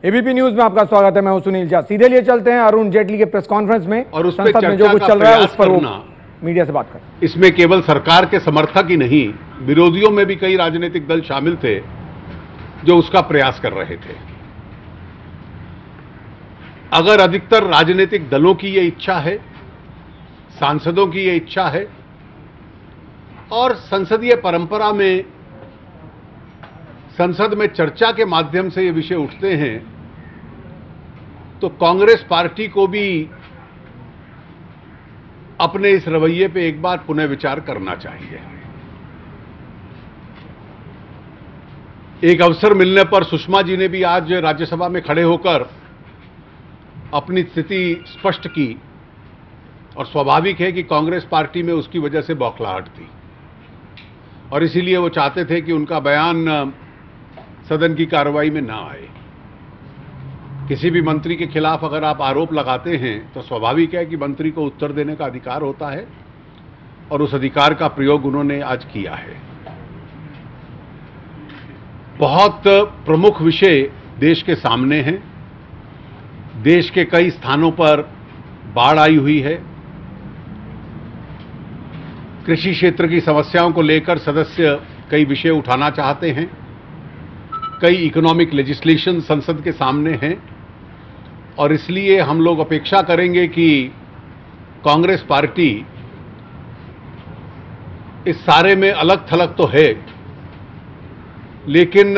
ABP news में आपका स्वागत है। मैं हूं सुनील झा। सीधे लिए चलते हैं अरुण जेटली के प्रेस कॉन्फ्रेंस में और उस संसद में जो कुछ चल रहा है उस पर वो मीडिया से बात कर। इसमें केवल सरकार के समर्थक ही नहीं, विरोधियों में भी कई राजनीतिक दल शामिल थे जो उसका प्रयास कर रहे थे। अगर अधिकतर राजनीतिक दलों की यह इच्छा है, सांसदों की यह इच्छा है और संसदीय परंपरा में संसद में चर्चा के माध्यम से ये विषय उठते हैं, तो कांग्रेस पार्टी को भी अपने इस रवैये पे एक बार पुनः विचार करना चाहिए। एक अवसर मिलने पर सुषमा जी ने भी आज राज्यसभा में खड़े होकर अपनी स्थिति स्पष्ट की और स्वाभाविक है कि कांग्रेस पार्टी में उसकी वजह से बौखलाहट थी और इसीलिए वो चाहते थे कि उनका बयान सदन की कार्रवाई में ना आए। किसी भी मंत्री के खिलाफ अगर आप आरोप लगाते हैं तो स्वाभाविक है कि मंत्री को उत्तर देने का अधिकार होता है और उस अधिकार का प्रयोग उन्होंने आज किया है। बहुत प्रमुख विषय देश के सामने हैं। देश के कई स्थानों पर बाढ़ आई हुई है। कृषि क्षेत्र की समस्याओं को लेकर सदस्य कई विषय उठाना चाहते हैं। कई इकोनॉमिक लेजिस्लेशन संसद के सामने हैं और इसलिए हम लोग अपेक्षा करेंगे कि कांग्रेस पार्टी इस सारे में अलग थलग तो है, लेकिन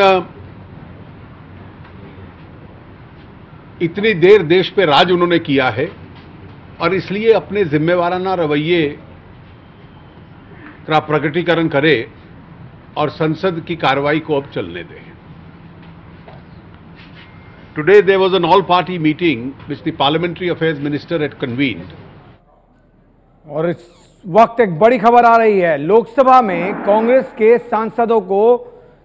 इतनी देर देश पे राज उन्होंने किया है और इसलिए अपने जिम्मेवाराना रवैये का प्रकटीकरण करे और संसद की कार्रवाई को अब चलने दें। Today there was an all-party meeting which the Parliamentary Affairs Minister had convened. और इस वक्त एक बड़ी खबर आ रही है। लोकसभा में कांग्रेस के सांसदों को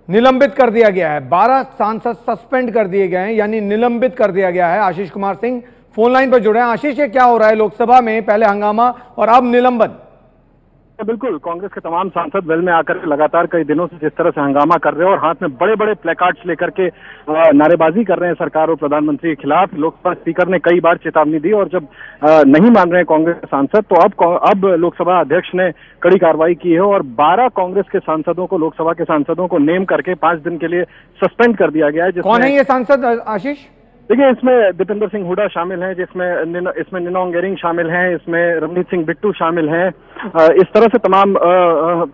निलंबित कर दिया गया है। 12 सांसद सस्पेंड कर दिए गए हैं, यानी निलंबित कर दिया गया है। आशीष कुमार सिंह फोन लाइन पर जुड़े हैं। आशीष, ये क्या हो रहा है लोकसभा में? पहले हंगामा और अब निलंबन। बिल्कुल, कांग्रेस के तमाम सांसद वेल में आकर लगातार कई दिनों से जिस तरह से हंगामा कर रहे हैं और हाथ में बड़े बड़े प्लेकार्ड्स लेकर के नारेबाजी कर रहे हैं सरकार और प्रधानमंत्री के खिलाफ। लोकसभा स्पीकर ने कई बार चेतावनी दी और जब नहीं मान रहे हैं कांग्रेस के सांसद, तो अब लोकसभा अध्यक्ष ने कड़ी कार्रवाई की है और 12 कांग्रेस के सांसदों को, लोकसभा के सांसदों को नेम करके 5 दिन के लिए सस्पेंड कर दिया गया है। कौन है ये सांसद आशीष? देखिए, इसमें दीपेंद्र सिंह हुड्डा शामिल हैं, इसमें निनोंग इरिंग शामिल हैं, इसमें रवनीत सिंह बिट्टू शामिल हैं, इस तरह से तमाम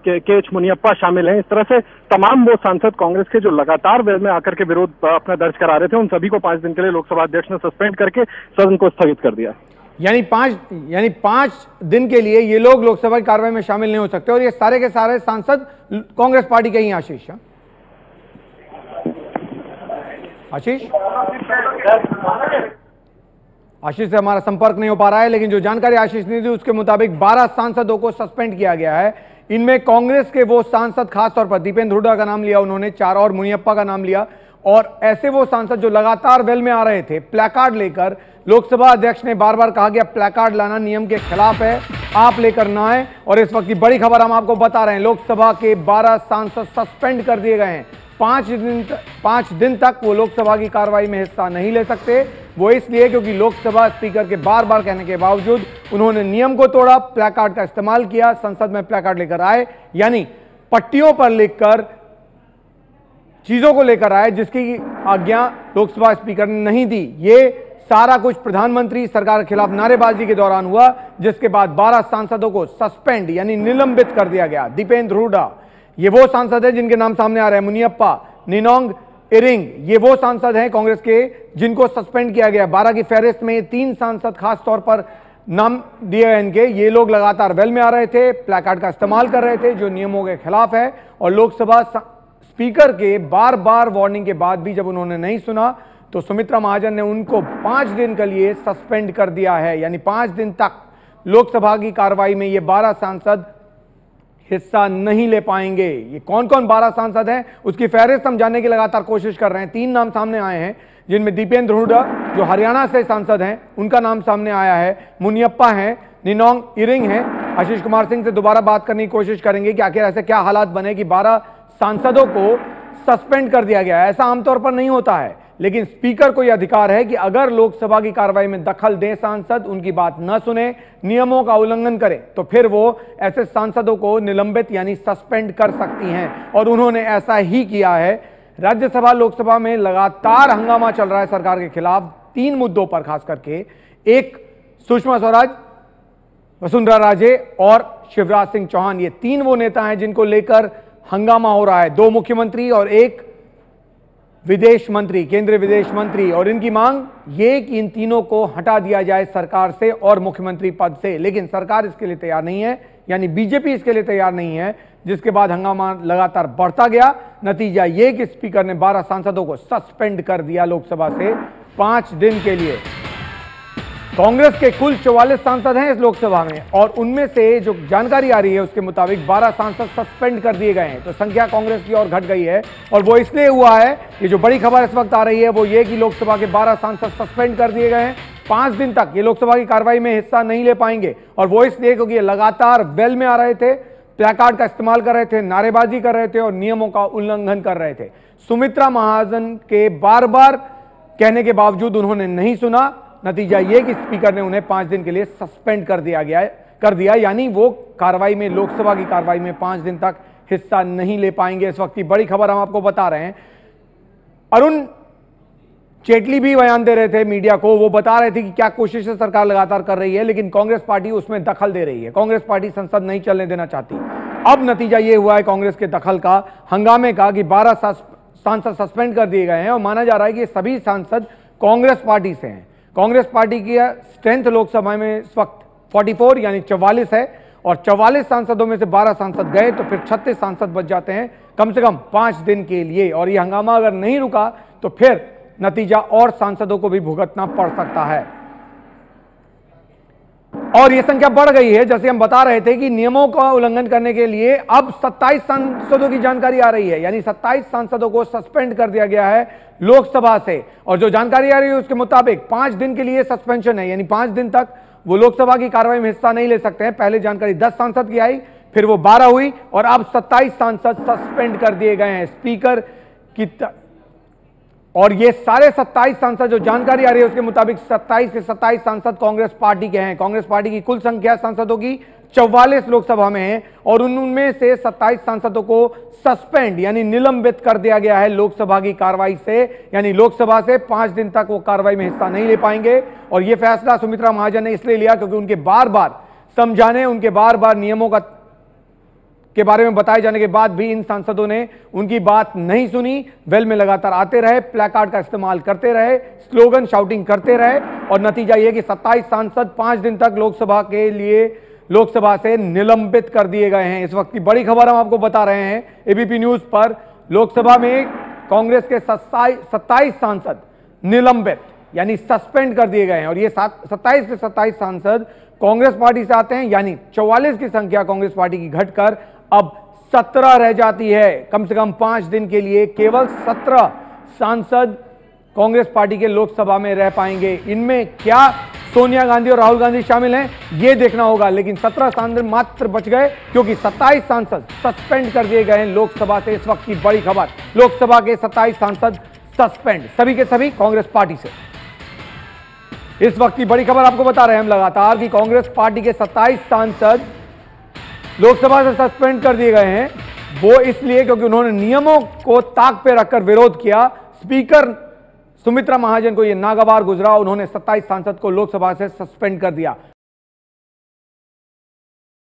के एच मुनियप्पा शामिल हैं। इस तरह से तमाम वो सांसद कांग्रेस के जो लगातार वेल में आकर के विरोध अपना दर्ज करा रहे थे, उन सभी को 5 दिन के लिए लोकसभा अध्यक्ष ने सस्पेंड करके सदन को स्थगित कर दिया। यानी 5 दिन के लिए ये लोग लोकसभा की कार्रवाई में शामिल नहीं हो सकते और ये सारे के सारे सांसद कांग्रेस पार्टी के ही। आशीष से हमारा संपर्क नहीं हो पा रहा है, लेकिन जो जानकारी आशीष ने दी उसके मुताबिक 12 सांसदों को सस्पेंड किया गया है। इनमें कांग्रेस के वो सांसद, खासतौर पर दीपेंद्र हुड्डा का नाम लिया उन्होंने, 4 और मुनियप्पा का नाम लिया, और ऐसे वो सांसद जो लगातार वेल में आ रहे थे प्लेकार्ड लेकर। लोकसभा अध्यक्ष ने बार बार कहा गया प्लेकार्ड लाना नियम के खिलाफ है, आप लेकर ना आए। और इस वक्त की बड़ी खबर हम आपको बता रहे हैं, लोकसभा के 12 सांसद सस्पेंड कर दिए गए हैं। 5 दिन तक वो लोकसभा की कार्रवाई में हिस्सा नहीं ले सकते। वो इसलिए क्योंकि लोकसभा स्पीकर के बार बार कहने के बावजूद उन्होंने नियम को तोड़ा, प्लेकार्ड का इस्तेमाल किया, संसद में प्लेकार्ड लेकर आए, यानी पट्टियों पर लिखकर चीजों को लेकर आए जिसकी आज्ञा लोकसभा स्पीकर ने नहीं दी। ये सारा कुछ प्रधानमंत्री सरकार के खिलाफ नारेबाजी के दौरान हुआ, जिसके बाद 12 सांसदों को सस्पेंड यानी निलंबित कर दिया गया। दीपेंद्र हुड्डा ये वो सांसद है जिनके नाम सामने आ रहे हैं। मुनियप्पा, निनोंग इरिंग ये वो सांसद हैं कांग्रेस के जिनको सस्पेंड किया गया। 12 की फहरिस्त में 3 सांसद खास तौर पर नाम दिए गए इनके। ये लोग लगातार वेल में आ रहे थे, प्लेकार्ड का इस्तेमाल कर रहे थे जो नियमों के खिलाफ है, और लोकसभा स्पीकर के बार बार वार्निंग के बाद भी जब उन्होंने नहीं सुना तो सुमित्रा महाजन ने उनको 5 दिन के लिए सस्पेंड कर दिया है। यानी 5 दिन तक लोकसभा की कार्रवाई में ये 12 सांसद हिस्सा नहीं ले पाएंगे। ये कौन कौन 12 सांसद हैं उसकी फहरिस्त हम जानने की लगातार कोशिश कर रहे हैं। 3 नाम सामने आए हैं, जिनमें दीपेंद्र हुड्डा जो हरियाणा से सांसद हैं उनका नाम सामने आया है, मुनियप्पा हैं, निनोंग इरिंग हैं। आशीष कुमार सिंह से दोबारा बात करने की कोशिश करेंगे कि आखिर ऐसे क्या हालात बने कि 12 सांसदों को सस्पेंड कर दिया गया है। ऐसा आमतौर पर नहीं होता है, लेकिन स्पीकर को यह अधिकार है कि अगर लोकसभा की कार्रवाई में दखल दें सांसद, उनकी बात न सुने, नियमों का उल्लंघन करें, तो फिर वो ऐसे सांसदों को निलंबित यानी सस्पेंड कर सकती हैं और उन्होंने ऐसा ही किया है। राज्यसभा लोकसभा में लगातार हंगामा चल रहा है सरकार के खिलाफ 3 मुद्दों पर, खास करके एक सुषमा स्वराज, वसुंधरा राजे और शिवराज सिंह चौहान, ये 3 वो नेता हैं जिनको लेकर हंगामा हो रहा है। 2 मुख्यमंत्री और 1 विदेश मंत्री, केंद्रीय विदेश मंत्री, और इनकी मांग ये कि इन तीनों को हटा दिया जाए सरकार से और मुख्यमंत्री पद से, लेकिन सरकार इसके लिए तैयार नहीं है, यानी बीजेपी इसके लिए तैयार नहीं है, जिसके बाद हंगामा लगातार बढ़ता गया। नतीजा ये कि स्पीकर ने 12 सांसदों को सस्पेंड कर दिया लोकसभा से 5 दिन के लिए। कांग्रेस के कुल 44 सांसद हैं इस लोकसभा में और उनमें से जो जानकारी आ रही है उसके मुताबिक 12 सांसद सस्पेंड कर दिए गए हैं, तो संख्या कांग्रेस की और घट गई है। और वो इसलिए हुआ है, ये जो बड़ी खबर इस वक्त आ रही है वो ये कि लोकसभा के 12 सांसद सस्पेंड कर दिए गए हैं। 5 दिन तक ये लोकसभा की कार्रवाई में हिस्सा नहीं ले पाएंगे, और वो इसलिए क्योंकि ये लगातार वेल में आ रहे थे, प्लेकार्ड का इस्तेमाल कर रहे थे, नारेबाजी कर रहे थे और नियमों का उल्लंघन कर रहे थे। सुमित्रा महाजन के बार बार कहने के बावजूद उन्होंने नहीं सुना। नतीजा यह कि स्पीकर ने उन्हें 5 दिन के लिए सस्पेंड कर दिया, यानी वो कार्रवाई में, लोकसभा की कार्रवाई में 5 दिन तक हिस्सा नहीं ले पाएंगे। इस वक्त की बड़ी खबर हम आपको बता रहे हैं। अरुण जेटली भी बयान दे रहे थे मीडिया को, वो बता रहे थे कि क्या कोशिशें सरकार लगातार कर रही है, लेकिन कांग्रेस पार्टी उसमें दखल दे रही है। कांग्रेस पार्टी संसद नहीं चलने देना चाहती। अब नतीजा यह हुआ है कांग्रेस के दखल का, हंगामे का, कि 12 सांसद सस्पेंड कर दिए गए हैं और माना जा रहा है कि सभी सांसद कांग्रेस पार्टी से हैं। कांग्रेस पार्टी की स्ट्रेंथ लोकसभा में इस वक्त 44 यानी 44 है, और 44 सांसदों में से 12 सांसद गए तो फिर 36 सांसद बच जाते हैं कम से कम 5 दिन के लिए। और यह हंगामा अगर नहीं रुका तो फिर नतीजा और सांसदों को भी भुगतना पड़ सकता है। और यह संख्या बढ़ गई है, जैसे हम बता रहे थे कि नियमों का उल्लंघन करने के लिए अब 27 सांसदों की जानकारी आ रही है, यानी 27 सांसदों को सस्पेंड कर दिया गया है लोकसभा से। और जो जानकारी आ रही है उसके मुताबिक 5 दिन के लिए सस्पेंशन है, यानी 5 दिन तक वो लोकसभा की कार्रवाई में हिस्सा नहीं ले सकते हैं। पहले जानकारी 10 सांसद की आई, फिर वो 12 हुई और अब 27 सांसद सस्पेंड कर दिए गए हैं स्पीकर की और ये सारे 27 सांसद, जो जानकारी आ रही है उसके मुताबिक 27 के 27 सांसद कांग्रेस पार्टी के हैं। कांग्रेस पार्टी की कुल संख्या सांसदों की 44 लोकसभा में है और उनमें से 27 सांसदों को सस्पेंड यानी निलंबित कर दिया गया है लोकसभा की कार्रवाई से, यानी लोकसभा से 5 दिन तक वो कार्रवाई में हिस्सा नहीं ले पाएंगे। और यह फैसला सुमित्रा महाजन ने इसलिए लिया क्योंकि उनके बार बार समझाने, उनके बार बार नियमों के बारे में बताए जाने के बाद भी इन सांसदों ने उनकी बात नहीं सुनी। वेल में लगातार आते रहे, प्लेकार्ड का इस्तेमाल करते रहे, स्लोगन शाउटिंग करते रहे और नतीजा यह कि 27 सांसद 5 दिन तक लोकसभा से निलंबित कर दिए गए हैं। इस वक्त की बड़ी खबर हम आपको बता रहे हैं एबीपी न्यूज पर। लोकसभा में कांग्रेस के 27 सांसद निलंबित यानी सस्पेंड कर दिए गए हैं और ये 27 के 27 सांसद कांग्रेस पार्टी से आते हैं, यानी 44 की संख्या कांग्रेस पार्टी की घटकर अब 17 रह जाती है। कम से कम 5 दिन के लिए केवल 17 सांसद कांग्रेस पार्टी के लोकसभा में रह पाएंगे। इनमें क्या सोनिया गांधी और राहुल गांधी शामिल हैं, यह देखना होगा, लेकिन 17 सांसद मात्र बच गए क्योंकि 27 सांसद सस्पेंड कर दिए गए हैं लोकसभा से। इस वक्त की बड़ी खबर, लोकसभा के 27 सांसद सस्पेंड, सभी के सभी कांग्रेस पार्टी से। इस वक्त की बड़ी खबर आपको बता रहे हैं हम लगातार कि कांग्रेस पार्टी के 27 सांसद लोकसभा से सस्पेंड कर दिए गए हैं। वो इसलिए क्योंकि उन्होंने नियमों को ताक पे रखकर विरोध किया। स्पीकर सुमित्रा महाजन को यह नागवार गुजरा, उन्होंने 27 सांसद को लोकसभा से सस्पेंड कर दिया।